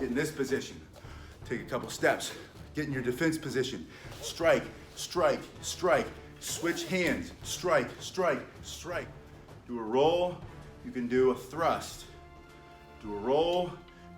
Get in this position. Take a couple steps. Get in your defense position. Strike, strike, strike. Switch hands. Strike, strike, strike. Do a roll. You can do a thrust. Do a roll.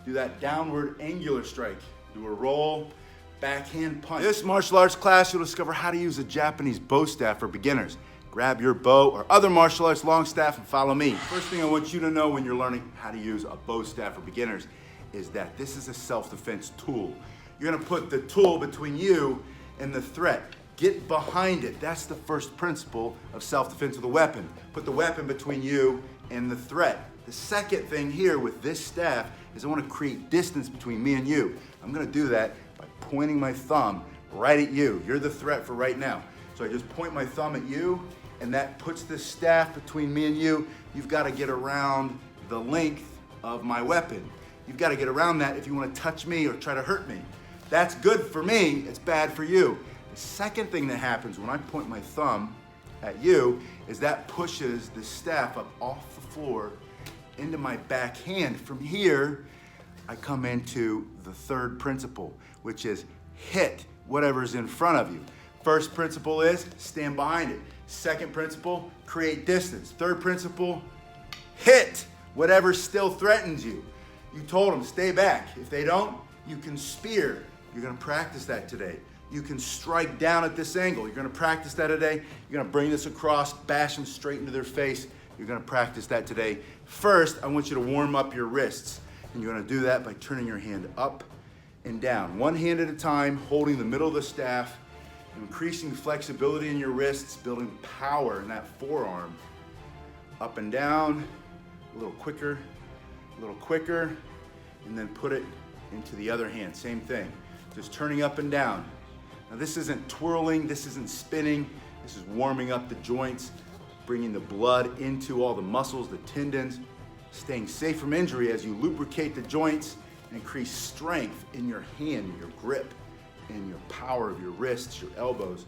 Do that downward angular strike. Do a roll. Backhand punch. In this martial arts class, you'll discover how to use a Japanese bow staff for beginners. Grab your bow or other martial arts long staff and follow me. First thing I want you to know when you're learning how to use a bow staff for beginners is that this is a self-defense tool. You're gonna put the tool between you and the threat. Get behind it. That's the first principle of self-defense with a weapon. Put the weapon between you and the threat. The second thing here with this staff is I want to create distance between me and you. I'm gonna do that by pointing my thumb right at you. You're the threat for right now. So I just point my thumb at you, and that puts the staff between me and you. You've got to get around the length of my weapon. You've got to get around that if you want to touch me or try to hurt me. That's good for me, it's bad for you. The second thing that happens when I point my thumb at you is that pushes the staff up off the floor into my back hand. From here, I come into the third principle, which is hit whatever's in front of you. First principle is stand behind it. Second principle, create distance. Third principle, hit whatever still threatens you. You told them, stay back. If they don't, you can spear. You're gonna practice that today. You can strike down at this angle. You're gonna practice that today. You're gonna bring this across, bash them straight into their face. You're gonna practice that today. First, I want you to warm up your wrists. And you're gonna do that by turning your hand up and down. One hand at a time, holding the middle of the staff, increasing flexibility in your wrists, building power in that forearm. Up and down, a little quicker, and then put it into the other hand, same thing. Just turning up and down. Now this isn't twirling, this isn't spinning, this is warming up the joints, bringing the blood into all the muscles, the tendons, staying safe from injury as you lubricate the joints and increase strength in your hand, your grip, and your power of your wrists, your elbows,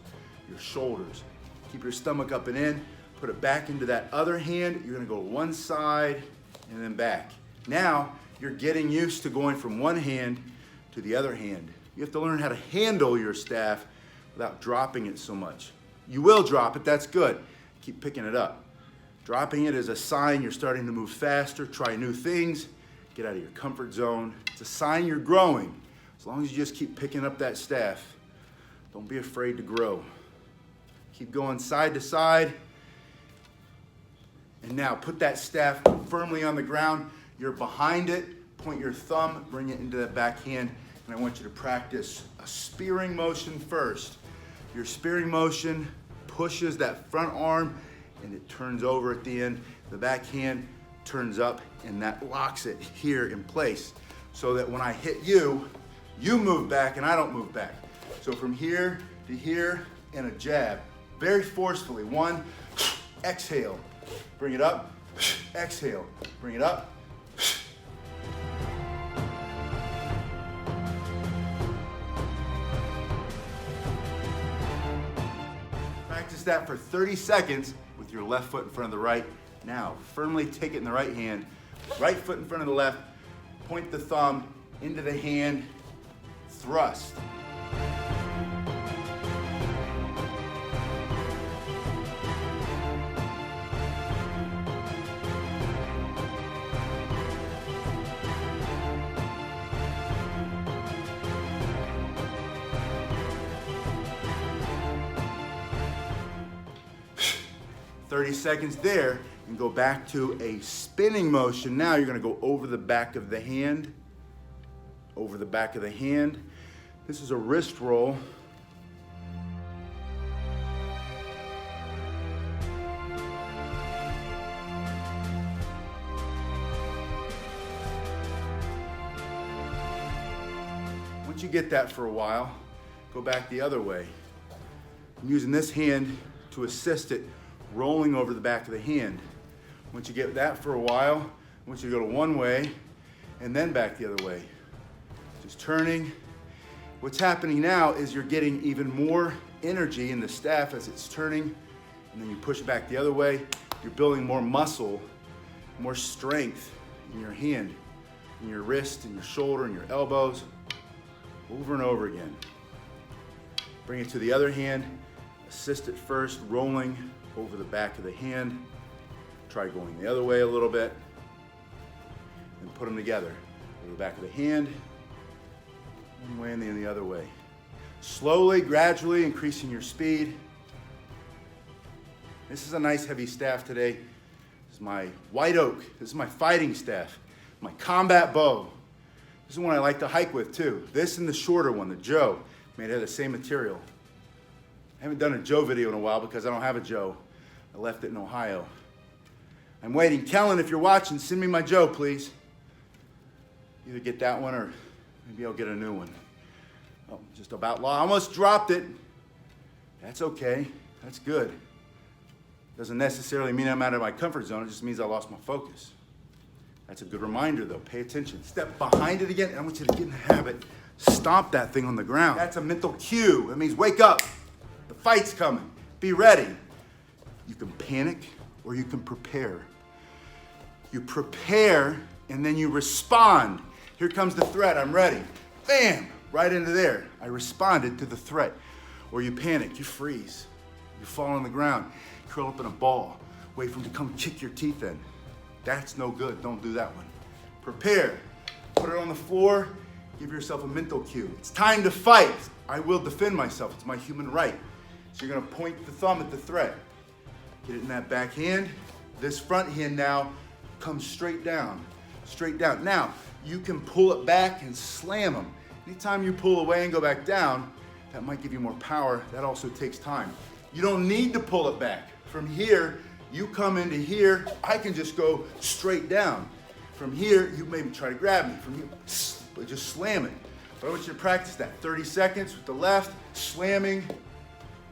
your shoulders. Keep your stomach up and in, put it back into that other hand. You're gonna go one side and then back. Now, you're getting used to going from one hand to the other hand. You have to learn how to handle your staff without dropping it so much. You will drop it, that's good. Keep picking it up. Dropping it is a sign you're starting to move faster, try new things, get out of your comfort zone. It's a sign you're growing. As long as you just keep picking up that staff, don't be afraid to grow. Keep going side to side. And now put that staff firmly on the ground. You're behind it, point your thumb, bring it into that back hand, and I want you to practice a spearing motion first. Your spearing motion pushes that front arm and it turns over at the end. The back hand turns up and that locks it here in place so that when I hit you, you move back and I don't move back. So from here to here and a jab, very forcefully. One, exhale, bring it up, exhale, bring it up. Practice that for 30 seconds with your left foot in front of the right. Now, firmly take it in the right hand, right foot in front of the left, point the thumb into the hand, thrust. 30 seconds there and go back to a spinning motion. Now you're gonna go over the back of the hand, over the back of the hand. This is a wrist roll. Once you get that for a while, go back the other way. I'm using this hand to assist it, rolling over the back of the hand. Once you get that for a while, I want you to go to one way and then back the other way. Just turning. What's happening now is you're getting even more energy in the staff as it's turning, and then you push it back the other way. You're building more muscle, more strength in your hand. in your wrist and your shoulder and your elbows, over and over again. Bring it to the other hand, assist it first, rolling over the back of the hand. Try going the other way a little bit, and put them together. Over the back of the hand, one way and then the other way. Slowly, gradually increasing your speed. This is a nice heavy staff today. This is my white oak. This is my fighting staff, my combat bow. This is one I like to hike with too. This and the shorter one, the Joe, made out of the same material. I haven't done a Joe video in a while because I don't have a Joe. I left it in Ohio. I'm waiting. Kellen, if you're watching, send me my Joe, please. Either get that one or maybe I'll get a new one. Oh, just about lost. I almost dropped it. That's okay. That's good. Doesn't necessarily mean I'm out of my comfort zone. It just means I lost my focus. That's a good reminder, though. Pay attention. Step behind it again. I want you to get in the habit. Stomp that thing on the ground. That's a mental cue. That means wake up. The fight's coming. Be ready. You can panic or you can prepare. You prepare and then you respond. Here comes the threat. I'm ready. Bam! Right into there. I responded to the threat. Or you panic. You freeze. You fall on the ground. Curl up in a ball. Wait for him to come kick your teeth in. That's no good. Don't do that one. Prepare. Put it on the floor. Give yourself a mental cue. It's time to fight. I will defend myself. It's my human right. So you're going to point the thumb at the threat. Get it in that back hand. This front hand now comes straight down. Straight down. Now, you can pull it back and slam them. Anytime you pull away and go back down, that might give you more power. That also takes time. You don't need to pull it back. From here, you come into here, I can just go straight down. From here, you maybe try to grab me. From here, but just slam it. But I want you to practice that. 30 seconds with the left, slamming,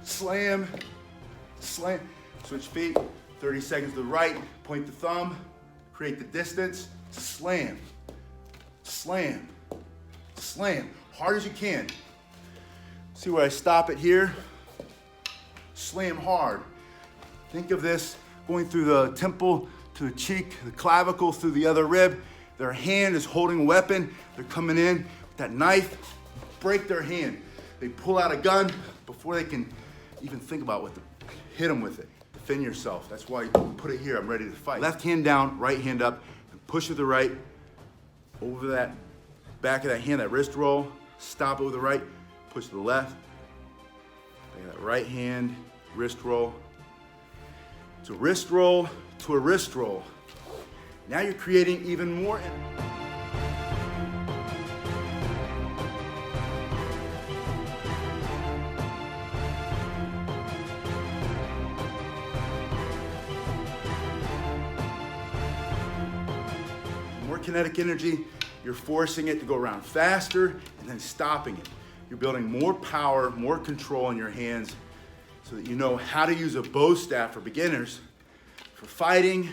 slam, slam. Switch feet, 30 seconds to the right, point the thumb, create the distance, slam, slam, slam. Hard as you can. See where I stop it here? Slam hard. Think of this going through the temple to the cheek, the clavicle, through the other rib. Their hand is holding a weapon. They're coming in with that knife. Break their hand. They pull out a gun before they can even think about what to hit them with it. Defend yourself. That's why you put it here. I'm ready to fight. Left hand down, right hand up. Push with the right over that back of that hand, that wrist roll. Stop it with the right. Push to the left. Back of that right hand, wrist roll. It's a wrist roll to a wrist roll. Now you're creating even more. More kinetic energy. You're forcing it to go around faster and then stopping it. You're building more power, more control in your hands so that you know how to use a bow staff for beginners, for fighting,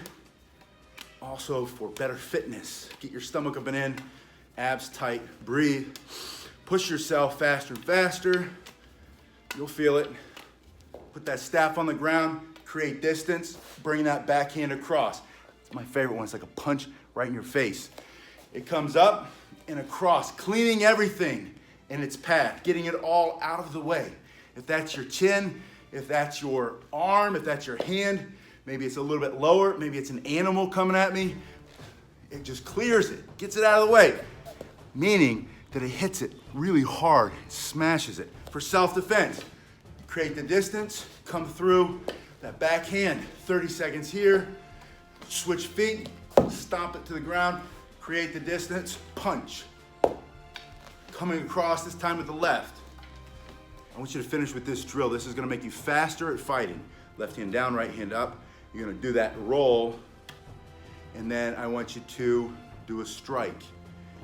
also for better fitness. Get your stomach up and in, abs tight, breathe. Push yourself faster and faster. You'll feel it. Put that staff on the ground, create distance, bring that backhand across. It's my favorite one. It's like a punch right in your face. It comes up and across, cleaning everything in its path, getting it all out of the way. If that's your chin, if that's your arm, if that's your hand, maybe it's a little bit lower, maybe it's an animal coming at me, it just clears it, gets it out of the way, meaning that it hits it really hard, smashes it. For self-defense, create the distance, come through that back hand, 30 seconds here, switch feet, stomp it to the ground, create the distance, punch. Coming across, this time with the left. I want you to finish with this drill. This is gonna make you faster at fighting. Left hand down, right hand up. You're gonna do that roll, and then I want you to do a strike.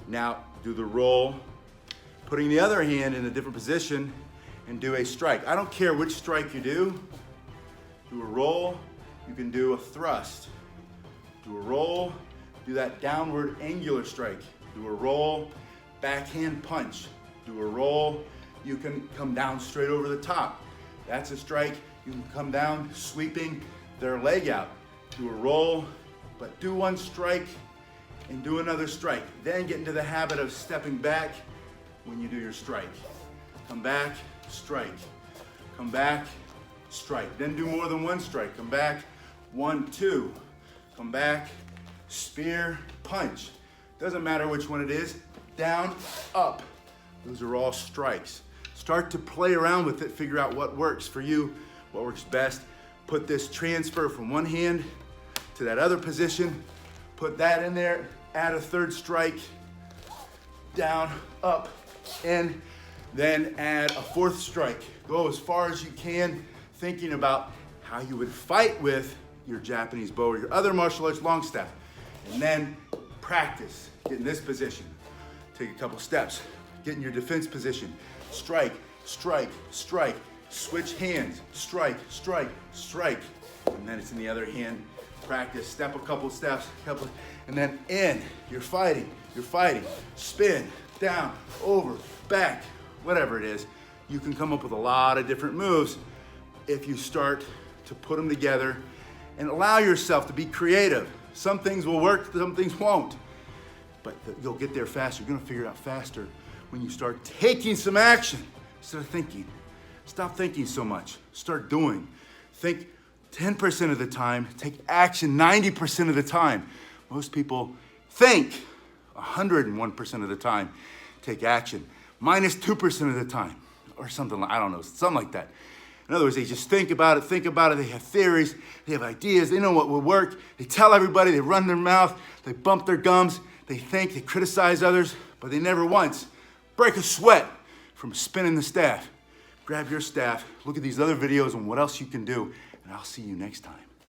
Now, do the roll, putting the other hand in a different position, and do a strike. I don't care which strike you do. Do a roll, you can do a thrust. Do a roll, do that downward angular strike. Do a roll, backhand punch. Do a roll, you can come down straight over the top. That's a strike. You can come down sweeping their leg out. Do a roll, but do one strike and do another strike. Then get into the habit of stepping back when you do your strike. Come back, strike. Come back, strike. Then do more than one strike. Come back, 1, 2. Come back, spear, punch. Doesn't matter which one it is. Down, up. Those are all strikes. Start to play around with it, figure out what works for you, what works best. Put this transfer from one hand to that other position. Put that in there, add a third strike. Down, up, in. Then add a fourth strike. Go as far as you can, thinking about how you would fight with your Japanese bow or your other martial arts long step. And then practice. Get in this position. Take a couple steps. Get in your defense position. Strike, strike, strike. Switch hands. Strike, strike, strike. And then it's in the other hand. Practice. Step a couple steps. And then in. You're fighting. You're fighting. Spin. Down. Over. Back. Whatever it is. You can come up with a lot of different moves if you start to put them together and allow yourself to be creative. Some things will work, some things won't. But you'll get there faster. You're gonna figure it out faster when you start taking some action instead of thinking. Stop thinking so much. Start doing. Think 10% of the time, take action 90% of the time. Most people think 101% of the time, take action. Minus 2% of the time, or something like, I don't know, something like that. In other words, they just think about it, they have theories, they have ideas, they know what will work, they tell everybody, they run their mouth, they bump their gums, they think, they criticize others, but they never once break a sweat from spinning the staff. Grab your staff, look at these other videos on what else you can do, and I'll see you next time.